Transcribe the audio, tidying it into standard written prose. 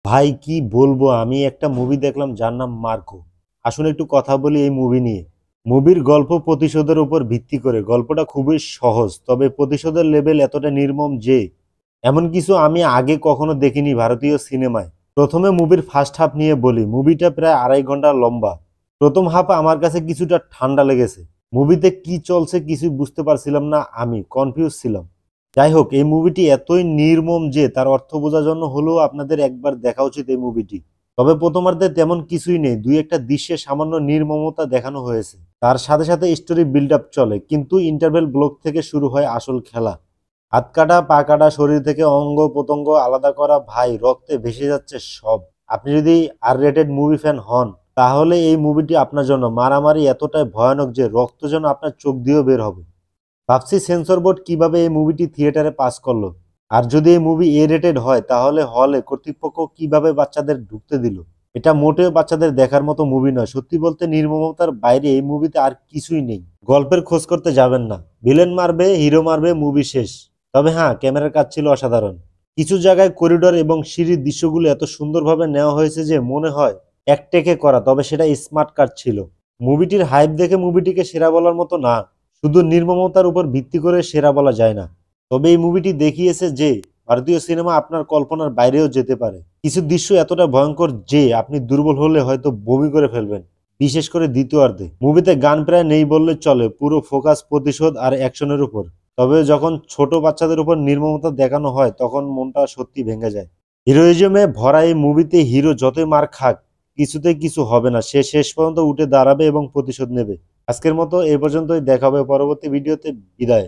ভাই কি বলবো, আমি একটা মুভি দেখলাম যার নাম মার্কো। আসলে একটু কথা বলি এই মুভি নিয়ে। মুভির গল্প প্রতিশোধের উপর ভিত্তি করে। গল্পটা খুবই সহজ, তবে প্রতিশোধের লেভেল এতটা নির্মম যে এমন কিছু আমি আগে কখনো দেখিনি ভারতীয় সিনেমায়। প্রথমে মুভির ফার্স্ট হাফ নিয়ে বলি। মুভিটা প্রায় 2.5 ঘন্টা লম্বা। প্রথম হাফ আমার কাছে কিছুটা ঠান্ডা লেগেছে। মুভিতে কি চলছে কিছু বুঝতে পারছিলাম না, আমি কনফিউজ ছিলাম। যাই হোক, এই মুভিটি এতই নির্মম যে তার অর্থ বোঝার জন্য হলেও আপনাদের একবার দেখা উচিত এই মুভিটি। তবে প্রথমার্ধে তেমন কিছুই নেই, দুই একটা দৃশ্যে সামান্য নির্মমতা দেখানো হয়েছে। তার সাথে সাথে স্টোরি বিল্ড আপ চলে, কিন্তু ইন্টারভেল ব্লক থেকে শুরু হয় আসল খেলা। হাত কাটা, পা কাটা, শরীর থেকে অঙ্গ প্রত্যঙ্গ আলাদা করা, ভাই রক্তে ভেসে যাচ্ছে সব। আপনি যদি আর রেটেড মুভি ফ্যান হন তাহলে এই মুভিটি আপনার জন্য। মারামারি এতটাই ভয়ানক যে রক্ত যেন আপনার চোখ দিয়েও বের হবে। ভাবছি সেন্সর বোর্ড কিভাবে এই মুভিটি থিয়েটারে পাস করলো। আর যদি এই মুভি এ রেটেড হয় তাহলে হলে কর্তৃপক্ষ কিভাবে বাচ্চাদের ঢুকতে দিল। এটা মোটেও বাচ্চাদের দেখার মতো মুভি নয়। সত্যি বলতে নির্মমতার বাইরে এই মুভিতে আর কিছুই নেই। গল্পের খোঁজ করতে যাবেন না, ভিলেন মারবে, হিরো মারবে, মুভি শেষ। তবে হ্যাঁ, ক্যামেরার কাজ ছিল অসাধারণ। কিছু জায়গায় করিডোর এবং সিঁড়ির দৃশ্যগুলো এত সুন্দরভাবে নেওয়া হয়েছে যে মনে হয় এক টেকে করা, তবে সেটা স্মার্ট কাট ছিল। মুভিটির হাইপ দেখে মুভিটিকে সেরা বলার মতো না, শুধু নির্মমতার উপর ভিত্তি করে সেরা বলা যায় না। তবে এই মুভিটি দেখিয়েছে যে ভারতীয় সিনেমা আপনার কল্পনার বাইরেও যেতে পারে। কিছু দৃশ্য এতটা ভয়ঙ্কর যে আপনি দুর্বল হলে হয়তো বমি করে ফেলবেন, বিশেষ করে দ্বিতীয়ার্ধে। মুভিতে গান প্রায় নেই বললে চলে, পুরো ফোকাস প্রতিশোধ আর অ্যাকশনের উপর। তবে যখন ছোট বাচ্চাদের উপর নির্মমতা দেখানো হয় তখন মনটা সত্যি ভেঙে যায়। হিরোইজমে ভরা এই মুভিতে হিরো যতই মার খাক কিছুতেই কিছু হবে না, সে শেষ পর্যন্ত উঠে দাঁড়াবে এবং প্রতিশোধ নেবে। আজকের মতো এই পর্যন্তই, দেখা হবে পরবর্তী ভিডিওতে। বিদায়।